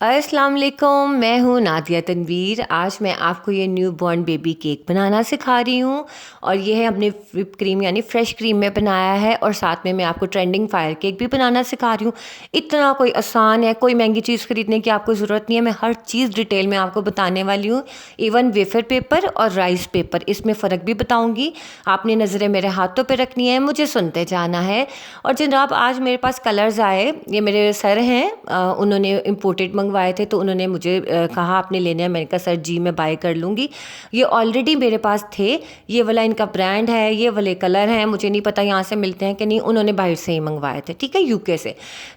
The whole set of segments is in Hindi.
अस्सलाम वालेकुम, मैं हूँ नादिया तनवीर। आज मैं आपको ये न्यू बॉर्न बेबी केक बनाना सिखा रही हूँ और ये है अपने व्हिप क्रीम यानी फ़्रेश क्रीम में बनाया है और साथ में मैं आपको ट्रेंडिंग फायर केक भी बनाना सिखा रही हूँ। इतना कोई आसान है, कोई महंगी चीज़ ख़रीदने की आपको ज़रूरत नहीं है। मैं हर चीज़ डिटेल में आपको बताने वाली हूँ, इवन वेफर पेपर और राइस पेपर, इसमें फ़र्क भी बताऊँगी। आपने नज़रें मेरे हाथों पर रखनी है, मुझे सुनते जाना है। और जनाब आज मेरे पास कलर्स आए, ये मेरे सर हैं, उन्होंने इम्पोर्टेड मंगवाए थे तो उन्होंने मुझे कहा आपने लेने हैं। मैंने कहा सर जी मैं बाय कर लूँगी। ये ऑलरेडी मेरे पास थे, ये वाला इनका ब्रांड है, ये वाले कलर हैं, मुझे नहीं पता यहाँ से मिलते हैं कि नहीं, उन्होंने बाहर से ही मंगवाए थे, ठीक है, यूके से।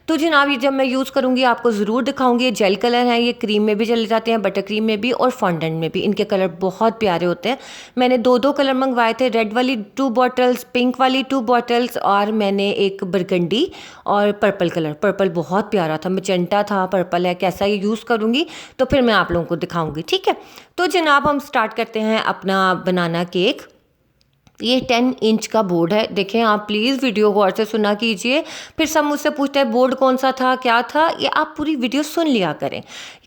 तो जनाब ये जब मैं यूज़ करूँगी आपको ज़रूर दिखाऊँगी। ये जेल कलर हैं, ये क्रीम में भी चले जाते हैं, बटर क्रीम में भी और फॉन्डेंट में भी। इनके कलर बहुत प्यारे होते हैं। मैंने दो कलर मंगवाए थे, रेड वाली 2 बॉटल्स, पिंक वाली 2 बॉटल्स और मैंने एक बरगंडी और पर्पल कलर। पर्पल बहुत प्यारा था, मैजेंटा था, पर्पल है, कैसा ये यूज़ करूँगी तो फिर मैं आप लोगों को दिखाऊंगी, ठीक है। तो जनाब हम स्टार्ट करते हैं अपना बनाना केक। ये 10 इंच का बोर्ड है, देखें आप प्लीज़ वीडियो गौर से सुना कीजिए। फिर सब मुझसे पूछते हैं बोर्ड कौन सा था, क्या था, ये आप पूरी वीडियो सुन लिया करें।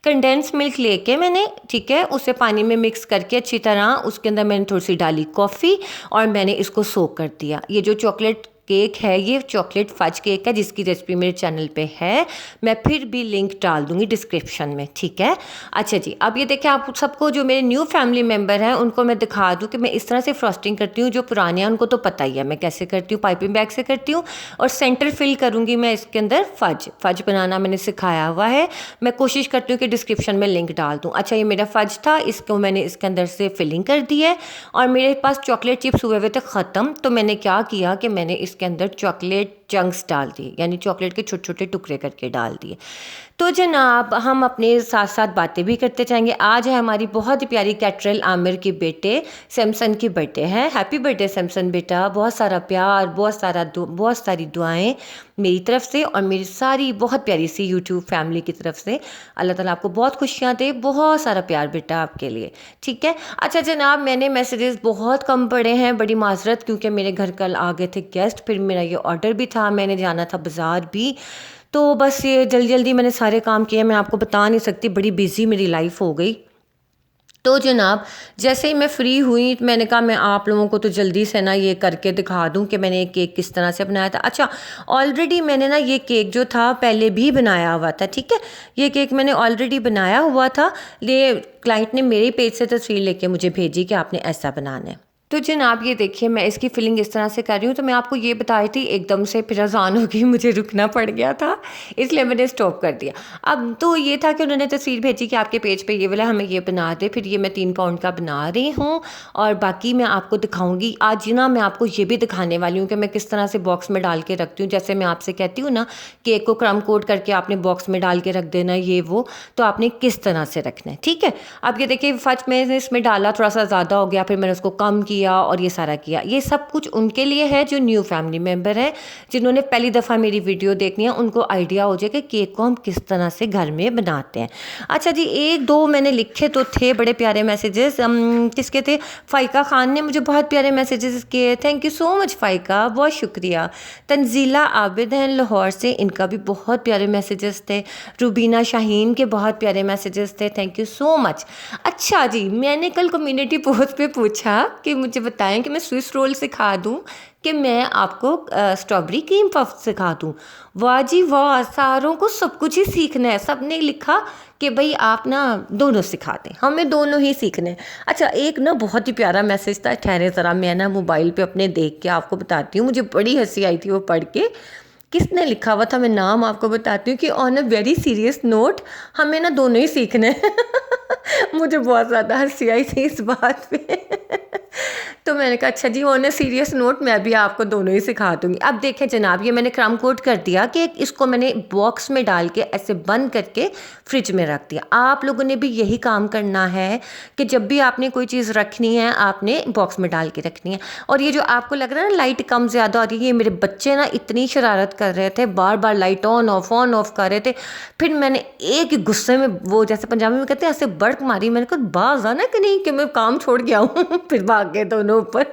कंडेंस मिल्क लेके मैंने, ठीक है, उसे पानी में मिक्स करके अच्छी तरह, उसके अंदर मैंने थोड़ी सी डाली कॉफ़ी और मैंने इसको सोक कर दिया। ये जो चॉकलेट केक है ये चॉकलेट फज केक है जिसकी रेसिपी मेरे चैनल पे है, मैं फिर भी लिंक डाल दूंगी डिस्क्रिप्शन में, ठीक है। अच्छा जी, अब ये देखें आप सबको, जो मेरे न्यू फैमिली मेम्बर हैं उनको मैं दिखा दूं कि मैं इस तरह से फ्रॉस्टिंग करती हूँ। जो पुराने हैं उनको तो पता ही है मैं कैसे करती हूँ, पाइपिंग बैग से करती हूँ। और सेंटर फिल करूँगी मैं इसके अंदर फज बनाना मैंने सिखाया हुआ है। मैं कोशिश करती हूँ कि डिस्क्रिप्शन में लिंक डाल दूँ। अच्छा ये मेरा फज था, इसको मैंने इसके अंदर से फिलिंग कर दी है। और मेरे पास चॉकलेट चिप्स हुए हुए थे ख़त्म, तो मैंने क्या किया कि मैंने इसके अंदर चॉकलेट चंक्स डाल दिए, यानी चॉकलेट के छोटे छोटे टुकड़े करके डाल दिए। तो जनाब हम अपने साथ साथ बातें भी करते जाएंगे। आज है हमारी बहुत ही प्यारी कैटरल आमिर की बेटे सैमसन की बर्थडे है। हैप्पी बर्थडे सैमसन बेटा, बहुत सारा प्यार, बहुत सारी दुआएं मेरी तरफ से और मेरी सारी बहुत प्यारी सी यूट्यूब फैमिली की तरफ से। अल्लाह ताला आपको बहुत खुशियाँ दे, बहुत सारा प्यार बेटा आपके लिए, ठीक है। अच्छा जनाब मैंने मैसेजेस बहुत कम पढ़े हैं, बड़ी माजरत, क्योंकि मेरे घर कल आ गए थे गेस्ट, फिर मेरा ये ऑर्डर भी था, मैंने जाना था बाज़ार भी, तो बस ये जल्दी जल्दी मैंने सारे काम किए। मैं आपको बता नहीं सकती, बड़ी बिजी मेरी लाइफ हो गई। तो जनाब जैसे ही मैं फ़्री हुई मैंने कहा मैं आप लोगों को तो जल्दी से ना ये करके दिखा दूं कि मैंने एक केक किस तरह से बनाया था। अच्छा ऑलरेडी मैंने ना ये केक जो था पहले भी बनाया हुआ था, ठीक है, ये केक मैंने ऑलरेडी बनाया हुआ था। ये क्लाइंट ने मेरे पेज से तस्वीर लेके मुझे भेजी कि आपने ऐसा बनाना है। तो जनाब ये देखिए मैं इसकी फिलिंग इस तरह से कर रही हूँ। तो मैं आपको ये बताई थी, एकदम से फिर अजान हो गई, मुझे रुकना पड़ गया था, इसलिए मैंने स्टॉप कर दिया। अब तो ये था कि उन्होंने तस्वीर भेजी कि आपके पेज पे ये वाला हमें ये बना दे, फिर ये मैं 3 पाउंड का बना रही हूँ और बाकी मैं आपको दिखाऊंगी। आज ना मैं आपको ये भी दिखाने वाली हूँ कि मैं किस तरह से बॉक्स में डाल के रखती हूँ। जैसे मैं आपसे कहती हूँ ना केक को क्रम कोट करके आपने बॉक्स में डाल के रख देना, ये वो, तो आपने किस तरह से रखना है, ठीक है। अब ये देखिए फर्स्ट मैंने इसमें डाला, थोड़ा सा ज़्यादा हो गया, फिर मैंने उसको कम किया और ये सारा किया। ये सब कुछ उनके लिए है जो न्यू फैमिली मेम्बर है, जिन्होंने पहली दफ़ा मेरी वीडियो देखनी है, उनको आइडिया हो जाए कि केक को हम किस तरह से घर में बनाते हैं। अच्छा जी, 1-2 मैंने लिखे तो थे बड़े प्यारे मैसेजेस, किसके थे, फ़ाइका ख़ान ने मुझे बहुत प्यारे मैसेजेस किए, थैंक यू सो मच फ़ाइका, बहुत शुक्रिया। तंजीला आबिद हैं लाहौर से, इनका भी बहुत प्यारे मैसेजेस थे। रुबीना शाहीन के बहुत प्यारे मैसेजेस थे, थैंक यू सो मच। अच्छा जी, मैंने कल कम्युनिटी पोस्ट पे पूछा कि मुझे बताएं कि मैं स्विस रोल सिखा दूं कि मैं आपको स्ट्रॉबेरी क्रीम पफ सिखा दूं। वाह जी वाह, सारों को सब कुछ ही सीखना है। सब ने लिखा कि भाई आप ना दोनों सिखा दें, हमें दोनों ही सीखने हैं। अच्छा एक ना बहुत ही प्यारा मैसेज था, ठहरे ज़रा मैं ना मोबाइल पे अपने देख के आपको बताती हूँ, मुझे बड़ी हंसी आई थी वो पढ़ के। किसने लिखा हुआ था, मैं नाम आपको बताती हूँ कि on a very serious note, हमें ना दोनों ही सीखने हैं। मुझे बहुत ज़्यादा हंसी आई थी इस बात पे। तो मैंने कहा अच्छा जी, ऑन अ सीरियस नोट मैं भी आपको दोनों ही सिखा दूंगी। अब देखें जनाब, ये मैंने क्रम कोट कर दिया कि इसको मैंने बॉक्स में डाल के ऐसे बंद करके फ्रिज में रख दिया। आप लोगों ने भी यही काम करना है कि जब भी आपने कोई चीज़ रखनी है आपने बॉक्स में डाल के रखनी है। और ये जो आपको लग रहा है ना लाइट कम ज़्यादा हो रही है, ये मेरे बच्चे ना इतनी शरारत कर रहे थे, बार बार लाइट ऑन ऑफ कर रहे थे। फिर मैंने एक ही गुस्से में, वो जैसे पंजाबी में कहते हैं, ऐसे बड़क मारी, मैंने कहा बाज आना कि नहीं कि मैं काम छोड़ गया हूँ। फिर भाग गए दोनों ऊपर।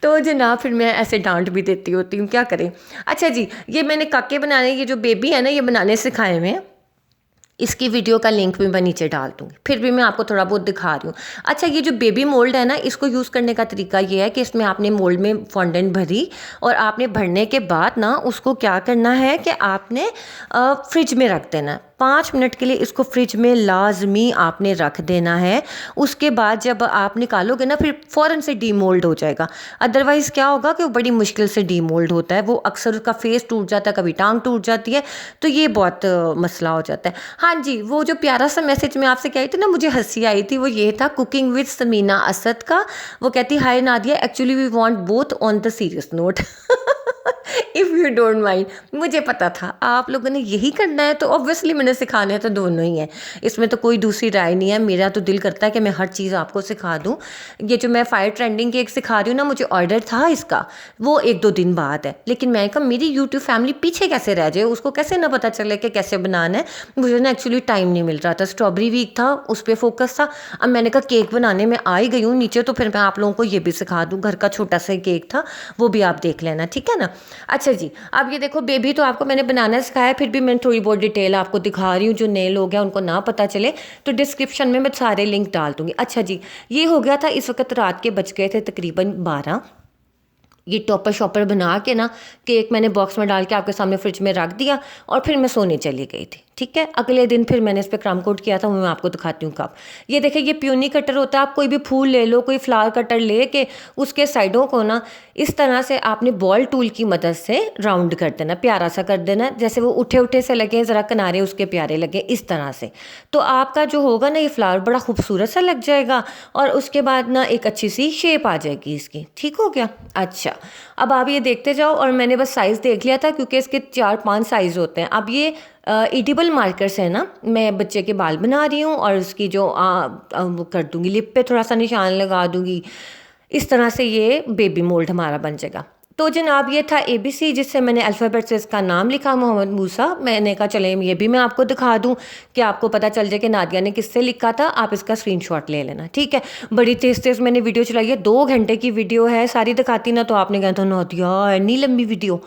तो जनाब फिर मैं ऐसे डांट भी देती होती हूँ, क्या करें। अच्छा जी, ये मैंने काके बनाने, ये जो बेबी है ना, ये बनाने सिखाए हुए हैं। इसकी वीडियो का लिंक भी मैं नीचे डाल दूँगी, फिर भी मैं आपको थोड़ा बहुत दिखा रही हूँ। अच्छा, ये जो बेबी मोल्ड है ना, इसको यूज़ करने का तरीका ये है कि इसमें आपने मोल्ड में फॉन्डेंट भरी और आपने भरने के बाद ना उसको क्या करना है कि आपने फ्रिज में रख देना है। 5 मिनट के लिए इसको फ्रिज में लाजमी आपने रख देना है। उसके बाद जब आप निकालोगे ना, फिर फ़ौरन से डीमोल्ड हो जाएगा। अदरवाइज़ क्या होगा कि वो बड़ी मुश्किल से डीमोल्ड होता है, वो अक्सर उसका फेस टूट जाता है, कभी टांग टूट जाती है, तो ये बहुत मसला हो जाता है। हाँ जी, वो जो प्यारा सा मैसेज मैं आपसे कही थी ना, मुझे हंसी आई थी, वो ये था कुकिंग विद समीना असद का। वो कहती, hi Nadia, actually we want both on the serious note. If you don't mind. मुझे पता था आप लोगों ने यही करना है, तो ऑब्वियसली मैंने सिखाने तो दोनों ही हैं, इसमें तो कोई दूसरी राय नहीं है। मेरा तो दिल करता है कि मैं हर चीज़ आपको सिखा दूँ। ये जो मैं फायर ट्रेंडिंग केक सिखा रही हूँ ना, मुझे ऑर्डर था इसका, वो 1-2 दिन बाद है, लेकिन मैं कहा मेरी यूट्यूब फैमिली पीछे कैसे रह जाए, उसको कैसे ना पता चले कि कैसे बनाना है। मुझे ना एक्चुअली टाइम नहीं मिल रहा था, स्ट्रॉबेरी वीक था, उस पर फोकस था। अब मैंने कहा केक बनाने में आ ही गई हूँ नीचे, तो फिर मैं आप लोगों को ये भी सिखा दूँ। घर का छोटा सा केक था, वो भी आप देख लेना, ठीक है ना। अच्छा जी, अब ये देखो, बेबी तो आपको मैंने बनाना सिखाया, फिर भी मैं थोड़ी बहुत डिटेल आपको दिखा रही हूँ, जो नए लोग हैं उनको ना पता चले, तो डिस्क्रिप्शन में मैं सारे लिंक डाल दूँगी। अच्छा जी, ये हो गया था, इस वक्त रात के बज गए थे तकरीबन 12। ये टॉपर शॉपर बना के ना, केक मैंने बॉक्स में डाल के आपके सामने फ्रिज में रख दिया और फिर मैं सोने चली गई थी, ठीक है। अगले दिन फिर मैंने इस पर क्रम कोट किया था, वो मैं आपको दिखाती हूँ कब। ये देखिए, ये प्यूनी कटर होता है, आप कोई भी फूल ले लो, कोई फ्लावर कटर ले के उसके साइडों को ना इस तरह से आपने बॉल टूल की मदद से राउंड कर देना, प्यारा सा कर देना, जैसे वो उठे उठे से लगे, ज़रा किनारे उसके प्यारे लगे, इस तरह से। तो आपका जो होगा ना, ये फ्लावर बड़ा खूबसूरत सा लग जाएगा और उसके बाद ना एक अच्छी सी शेप आ जाएगी इसकी, ठीक हो गया। अच्छा, अब आप ये देखते जाओ, और मैंने बस साइज़ देख लिया था क्योंकि इसके 4-5 साइज़ होते हैं। अब ये एडिबल मार्कर्स है ना, मैं बच्चे के बाल बना रही हूँ और उसकी जो वो कर दूँगी, लिप पे थोड़ा सा निशान लगा दूँगी, इस तरह से ये बेबी मोल्ड हमारा बन जाएगा। तो जनाब, ये था ABC, जिससे मैंने अल्फ़ाबेट से इसका नाम लिखा, मोहम्मद मूसा। मैंने कहा चले ये भी मैं आपको दिखा दूं कि आपको पता चल जाए कि नादिया ने किससे लिखा था। आप इसका स्क्रीनशॉट ले लेना, ठीक है। बड़ी तेज़ तेज़ मैंने वीडियो चलाई है, 2 घंटे की वीडियो है, सारी दिखाती ना तो आपने कहा था नादिया इतनी लंबी वीडियो।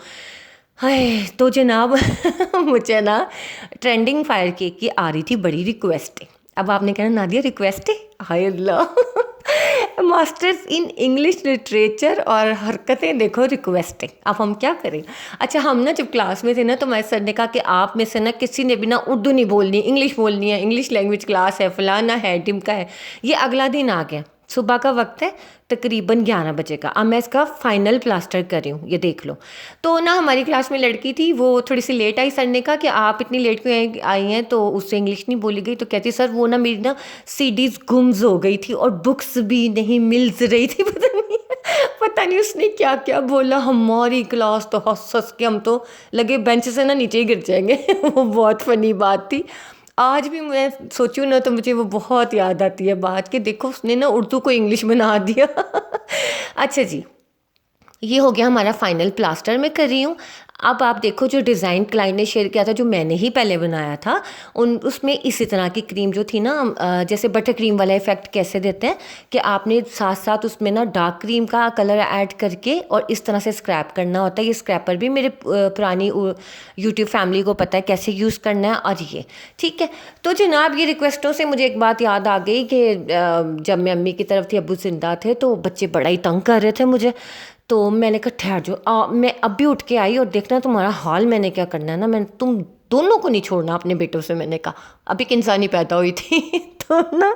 हाय, तो जनाब मुझे ना ट्रेंडिंग फायर केक की आ रही थी बड़ी रिक्वेस्ट। अब आपने कहना नादिया रिक्वेस्ट है, हाय अल्लाह। मास्टर्स इन इंग्लिश लिटरेचर और हरकतें देखो रिक्वेस्टिंग, अब हम क्या करें। अच्छा, हम ना जब क्लास में थे ना, तो हमारे सर ने कहा कि आप में से ना किसी ने भी ना उर्दू नहीं बोलनी, इंग्लिश बोलनी है, इंग्लिश लैंग्वेज क्लास है, फलाना है, टिमका है। ये अगला दिन आ गया, सुबह का वक्त है, तकरीबन 11 बजे का। अब मैं इसका फाइनल प्लास्टर कर रही हूँ, ये देख लो। तो ना हमारी क्लास में लड़की थी, वो थोड़ी सी लेट आई। सर ने कहा कि आप इतनी लेट क्यों आई हैं, तो उससे इंग्लिश नहीं बोली गई। तो कहती सर वो ना मेरी ना सीडीज़ गुम्स हो गई थी और बुक्स भी नहीं मिल रही थी। पता नहीं उसने क्या क्या बोला, हमारी क्लास तो हंस हंस के हम तो लगे बेंच से ना नीचे ही गिर जाएंगे। वो बहुत फनी बात थी। आज भी मैं सोचूं ना तो मुझे वो बहुत याद आती है बात, कि देखो उसने ना उर्दू को इंग्लिश बना दिया। अच्छा जी, ये हो गया हमारा फाइनल प्लास्टर मैं कर रही हूँ। अब आप देखो, जो डिज़ाइन क्लाइंट ने शेयर किया था, जो मैंने ही पहले बनाया था, उन उसमें इसी तरह की क्रीम जो थी ना, जैसे बटर क्रीम वाला इफ़ेक्ट कैसे देते हैं कि आपने साथ साथ उसमें ना डार्क क्रीम का कलर ऐड करके और इस तरह से स्क्रैप करना होता है। ये स्क्रैपर भी मेरे पुरानी यूट्यूब फैमिली को पता है कैसे यूज़ करना है। और ये ठीक है। तो जनाब, ये रिक्वेस्टों से मुझे एक बात याद आ गई कि जब मैं अम्मी की तरफ थी, अब्बू जिंदा थे, तो बच्चे बड़ा ही तंग कर रहे थे मुझे। तो मैंने कहा ठहर जाओ, मैं अभी उठ के आई और देखना तुम्हारा हाल मैंने क्या करना है ना, मैं तुम दोनों को नहीं छोड़ना अपने बेटों से। मैंने कहा अभी एक इंसानी पैदा हुई थी। तो ना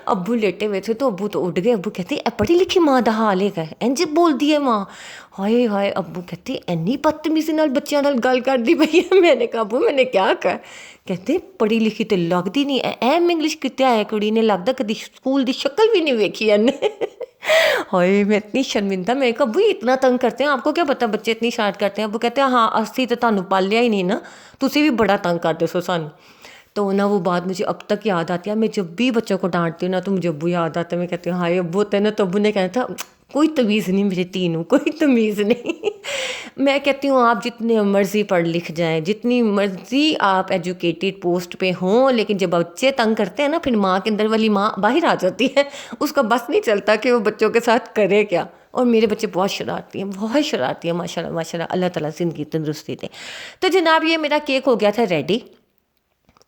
अब्बू लेटे हुए थे, तो अब्बू तो उठ गए। अब्बू कहते पढ़ी लिखी माँ दा हाल है इंज बोल दी है माँ। हाय हाय, अब्बू कहते इन्नी बदतमीजी नाल बच्चों नाल गल कर दी पई है। मैंने कहा अब्बू मैंने क्या कहा। कहते पढ़ी लिखी तो लगती नहीं, एम इंग्लिश कितने है कुड़ी ने, लगता कभी स्कूल की शक्ल भी नहीं वेखी इन्हें। हाय, मैं इतनी शर्मिंदा। मैं कहा अब्बू इतना तंग करते हैं, आपको क्या पता बच्चे इतनी शार्ट करते हैं। अब्बू कहते हैं हाँ, असी तो तुहानू पालिया ही नहीं ना, तुसी भी बड़ा तंग करते सो सानू। तो ना वो बात मुझे अब तक याद आती है। मैं जब भी बच्चों को डांटती हूँ ना, तो मुझे अब्बू याद आता है। मैं कहती हूँ हाय अब्बू होते ना, तो अब्बू ने कहना था कोई तमीज़ नहीं मेरे तीनों, कोई तमीज़ नहीं। मैं कहती हूँ आप जितने मर्ज़ी पढ़ लिख जाएं, जितनी मर्ज़ी आप एजुकेटेड पोस्ट पे हों, लेकिन जब बच्चे तंग करते हैं ना, फिर माँ के अंदर वाली माँ बाहर आ जाती है। उसका बस नहीं चलता कि वो बच्चों के साथ करे क्या। और मेरे बच्चे बहुत शरारती हैं, बहुत शरारती हैं, माशाल्लाह माशाल्लाह, अल्लाह ताला ज़िंदगी तंदुरुस्ती दे। तो जनाब, ये मेरा केक हो गया था रेडी।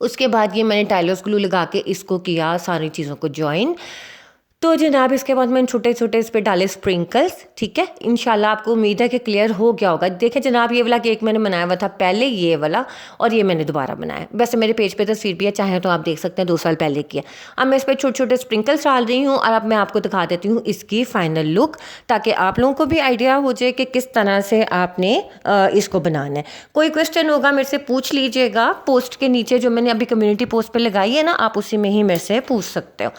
उसके बाद ये मैंने टाइलोस ग्लू लगा के इसको किया सारी चीज़ों को जॉइन। तो जनाब इसके बाद मैंने छोटे छोटे इस पर डाले स्प्रिंकल्स। ठीक है, इंशाल्लाह आपको उम्मीद है कि क्लियर हो गया होगा। देखिए जनाब ये वाला केक मैंने बनाया हुआ था पहले, ये वाला, और ये मैंने दोबारा बनाया। वैसे मेरे पेज पे तस्वीर भी है, चाहे तो आप देख सकते हैं 2 साल पहले की है। अब मैं इस पर छोटे छोटे स्प्रिंकल्स डाल रही हूँ और अब मैं आपको दिखा देती हूँ इसकी फाइनल लुक, ताकि आप लोगों को भी आइडिया हो जाए कि किस तरह से आपने इसको बनाना है। कोई क्वेश्चन होगा मेरे से पूछ लीजिएगा पोस्ट के नीचे, जो मैंने अभी कम्युनिटी पोस्ट पे लगाई है ना, आप उसी में ही मेरे से पूछ सकते हो।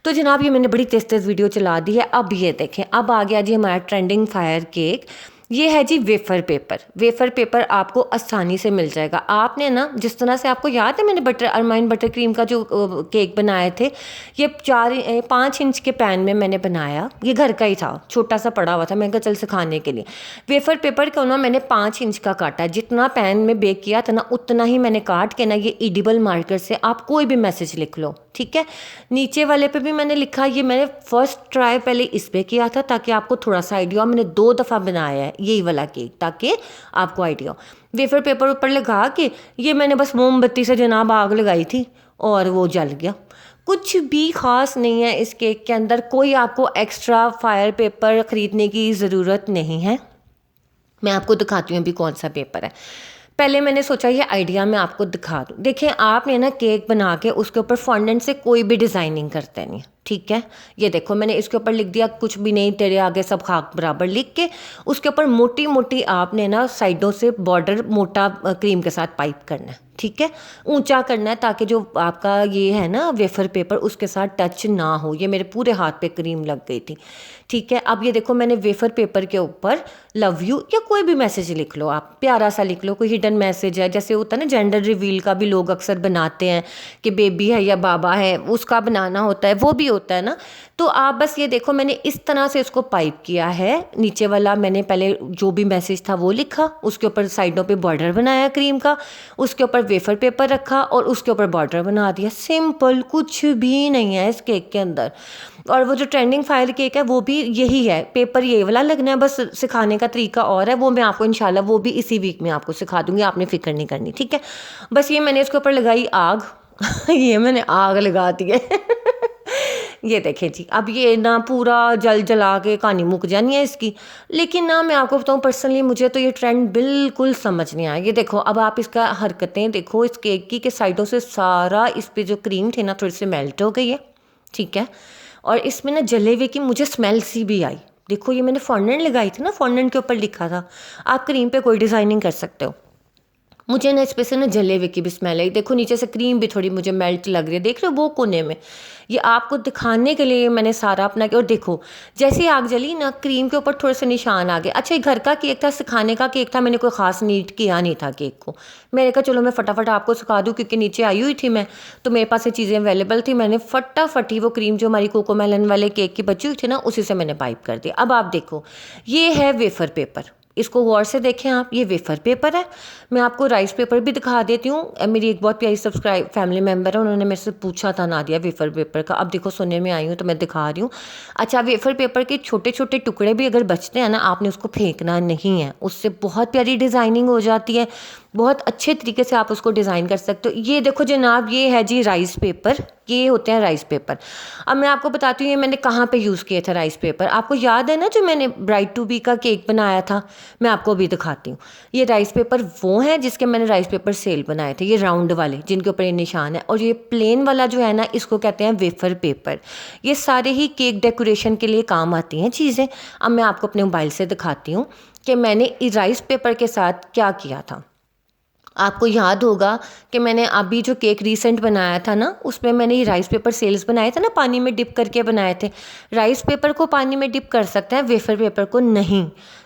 तो जनाब ये मैंने बड़ी तेज़ तेज़ वीडियो चला दी है। अब ये देखें, अब आ गया जी हमारा ट्रेंडिंग फायर केक। ये है जी वेफर पेपर। वेफर पेपर आपको आसानी से मिल जाएगा। आपने ना, जिस तरह से आपको याद है मैंने अरमाइन बटर क्रीम का जो केक बनाए थे, ये 5 इंच के पैन में मैंने बनाया। ये घर का ही था, छोटा सा पड़ा हुआ था, मैं कहा चल सिखाने के लिए। वेफर पेपर को ना मैंने 5 इंच का काटा। जितना पैन में बेक किया था ना, उतना ही मैंने काट के ना ये एडिबल मार्कर से आप कोई भी मैसेज लिख लो। ठीक है, नीचे वाले पे भी मैंने लिखा। ये मैंने फर्स्ट ट्राई पहले इस पे किया था ताकि आपको थोड़ा सा आइडिया हो। मैंने 2 दफ़ा बनाया है यही वाला केक ताकि आपको आइडिया हो। वेफर पेपर ऊपर लगा के ये मैंने बस मोमबत्ती से जनाब आग लगाई थी और वो जल गया। कुछ भी ख़ास नहीं है इस केक के अंदर, कोई आपको एक्स्ट्रा फायर पेपर ख़रीदने की ज़रूरत नहीं है। मैं आपको दिखाती हूँ अभी कौन सा पेपर है। पहले मैंने सोचा ये आइडिया मैं आपको दिखा दूँ। देखिए आपने ना केक बना के उसके ऊपर फॉन्डेंट से कोई भी डिज़ाइनिंग करते नहीं। ठीक है, ये देखो मैंने इसके ऊपर लिख दिया कुछ भी नहीं तेरे आगे सब खाक बराबर लिख के। उसके ऊपर मोटी मोटी आपने ना साइडों से बॉर्डर मोटा क्रीम के साथ पाइप करना है। ठीक है, ऊंचा करना है ताकि जो आपका ये है ना वेफर पेपर उसके साथ टच ना हो। ये मेरे पूरे हाथ पे क्रीम लग गई थी। ठीक है, अब ये देखो मैंने वेफर पेपर के ऊपर लव यू या कोई भी मैसेज लिख लो, आप प्यारा सा लिख लो, कोई हिडन मैसेज है, जैसे होता है ना जेंडर रिवील का भी लोग अक्सर बनाते हैं कि बेबी है या बाबा है, उसका बनाना होता है, वो भी होता है ना। तो आप बस ये देखो मैंने इस तरह से इसको पाइप किया है। नीचे वाला मैंने पहले जो भी मैसेज था वो लिखा, उसके ऊपर साइडों पे बॉर्डर बनाया क्रीम का, उसके ऊपर वेफर पेपर रखा और उसके ऊपर बॉर्डर बना दिया। सिंपल, कुछ भी नहीं है इस केक के अंदर। और वो जो ट्रेंडिंग फायर केक है वो भी यही है, पेपर ये वाला लगना है, बस सिखाने का तरीका और है। वो मैं आपको इंशाल्लाह वो भी इसी वीक में आपको सिखा दूंगी, आपने फिक्र नहीं करनी। ठीक है, बस ये मैंने इसके ऊपर लगाई आग ये मैंने आग लगा दी है ये देखें जी, अब ये ना पूरा जल जला के कहानी मुक जानी है इसकी। लेकिन ना मैं आपको बताऊँ पर्सनली मुझे तो ये ट्रेंड बिल्कुल समझ नहीं आया। ये देखो अब आप इसका हरकतें देखो इस केक की, के साइडों से सारा इस पे जो क्रीम थी ना थोड़ी सी मेल्ट हो गई है। ठीक है, और इसमें ना जले हुए की मुझे स्मेल सी भी आई। देखो ये मैंने फॉन्डेंट लगाई थी ना, फॉन्डेंट के ऊपर लिखा था आप क्रीम पे कोई डिज़ाइनिंग कर सकते हो। मुझे ना इस पे से ना जले हुए की भी स्मेल आई। देखो नीचे से क्रीम भी थोड़ी मुझे मेल्ट लग रही है, देख रहे हो वो कोने में। ये आपको दिखाने के लिए मैंने सारा अपना किया। और देखो जैसे आग जली ना, क्रीम के ऊपर थोड़े से निशान आ गए। अच्छा ये घर का केक था, सिखाने का केक था, मैंने कोई ख़ास नीट किया नहीं था केक को। मैंने कहा चलो मैं फटाफट आपको सिखा दूँ, क्योंकि नीचे आई हुई थी मैं, तो मेरे पास ये चीज़ें अवेलेबल थी। मैंने फटाफट ही वो क्रीम जो हमारी कोकोमेलन वाले केक की बची हुई थी ना, उसी से मैंने पाइप कर दिया। अब आप देखो ये है वेफर पेपर, इसको गौर से देखें आप, ये वेफर पेपर है। मैं आपको राइस पेपर भी दिखा देती हूँ। मेरी एक बहुत प्यारी सब्सक्राइब फैमिली मेम्बर है, उन्होंने मेरे से पूछा था नादिया वेफर पेपर का। अब देखो सुनने में आई हूँ तो मैं दिखा रही हूँ। अच्छा वेफर पेपर के छोटे छोटे टुकड़े भी अगर बचते हैं ना, आपने उसको फेंकना नहीं है, उससे बहुत प्यारी डिज़ाइनिंग हो जाती है, बहुत अच्छे तरीके से आप उसको डिज़ाइन कर सकते हो। ये देखो जनाब ये है जी राइस पेपर, ये होते हैं राइस पेपर। अब मैं आपको बताती हूँ ये मैंने कहाँ पे यूज़ किए थे राइस पेपर। आपको याद है ना जो मैंने ब्राइड टू बी का केक बनाया था, मैं आपको भी दिखाती हूँ। ये राइस पेपर वो हैं जिसके मैंने राइस पेपर सेल बनाए थे, ये राउंड वाले जिनके ऊपर ये निशान है। और ये प्लेन वाला जो है ना, इसको कहते हैं वेफर पेपर। ये सारे ही केक डेकोरेशन के लिए काम आती हैं चीज़ें। अब मैं आपको अपने मोबाइल से दिखाती हूँ कि मैंने इस राइस पेपर के साथ क्या किया था। आपको याद होगा कि मैंने अभी जो केक रीसेंट बनाया था ना, उसमें मैंने ये राइस पेपर सेल्स बनाए थे ना, पानी में डिप करके बनाए थे। राइस पेपर को पानी में डिप कर सकते हैं, वेफर पेपर को नहीं,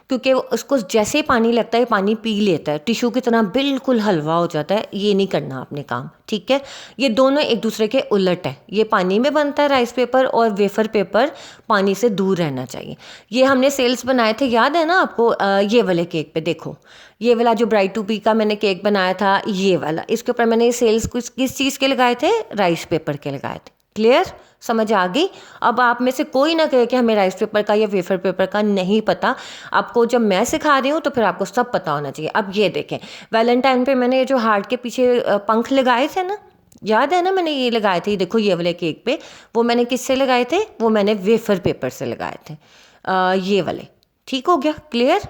क्योंकि उसको जैसे ही पानी लगता है पानी पी लेता है, टिश्यू की तरह बिल्कुल हलवा हो जाता है। ये नहीं करना आपने काम। ठीक है, ये दोनों एक दूसरे के उलट है। ये पानी में बनता है राइस पेपर, और वेफर पेपर पानी से दूर रहना चाहिए। ये हमने सेल्स बनाए थे, याद है ना आपको। ये वाले केक पे देखो, ये वाला जो ब्राइड टू बी का मैंने केक बनाया था, ये वाला, इसके ऊपर मैंने सेल्स किस चीज़ के लगाए थे, राइस पेपर के लगाए थे। क्लियर, समझ आ गई। अब आप में से कोई ना कहे कि हमें राइस पेपर का या वेफर पेपर का नहीं पता। आपको जब मैं सिखा रही हूँ तो फिर आपको सब पता होना चाहिए। अब ये देखें, वैलेंटाइन पे मैंने ये जो हार्ट के पीछे पंख लगाए थे ना, याद है ना, मैंने ये लगाए थे, देखो ये वाले केक पे, वो मैंने किससे लगाए थे, वो मैंने वेफर पेपर से लगाए थे, ये वाले। ठीक हो गया, क्लियर।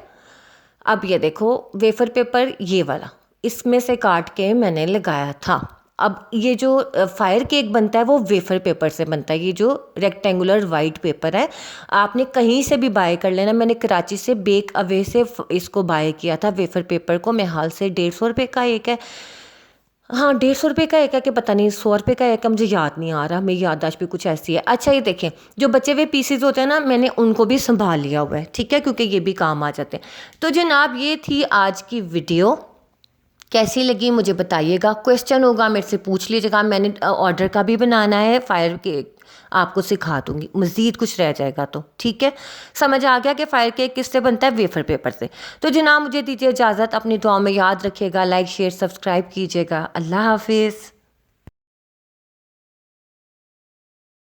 अब ये देखो वेफर पेपर ये वाला, इसमें से काट के मैंने लगाया था। अब ये जो फायर केक बनता है वो वेफर पेपर से बनता है, ये जो रेक्टेंगुलर वाइट पेपर है, आपने कहीं से भी बाय कर लेना। मैंने कराची से बेक अवे से इसको बाय किया था वेफर पेपर को, मेरे हाल से 150 रुपये का एक है। हाँ, 150 रुपये का एक है कि पता नहीं 100 रुपये का एक है, मुझे याद नहीं आ रहा, मेरी याददाश्त भी कुछ ऐसी है। अच्छा ये देखें, जो बचे हुए पीसेज होते हैं ना, मैंने उनको भी संभाल लिया हुआ है, ठीक है, क्योंकि ये भी काम आ जाते हैं। तो जनाब ये थी आज की वीडियो, कैसी लगी मुझे बताइएगा। क्वेश्चन होगा मेरे से पूछ लीजिएगा, मैंने ऑर्डर का भी बनाना है, फायर केक आपको सिखा दूंगी, मज़ीद कुछ रह जाएगा तो ठीक है। समझ आ गया कि फायर केक किससे बनता है, वेफर पेपर से। तो जनाब मुझे दीजिए इजाज़त, अपनी दुआ में याद रखिएगा, लाइक शेयर सब्सक्राइब कीजिएगा। अल्लाह हाफिज़।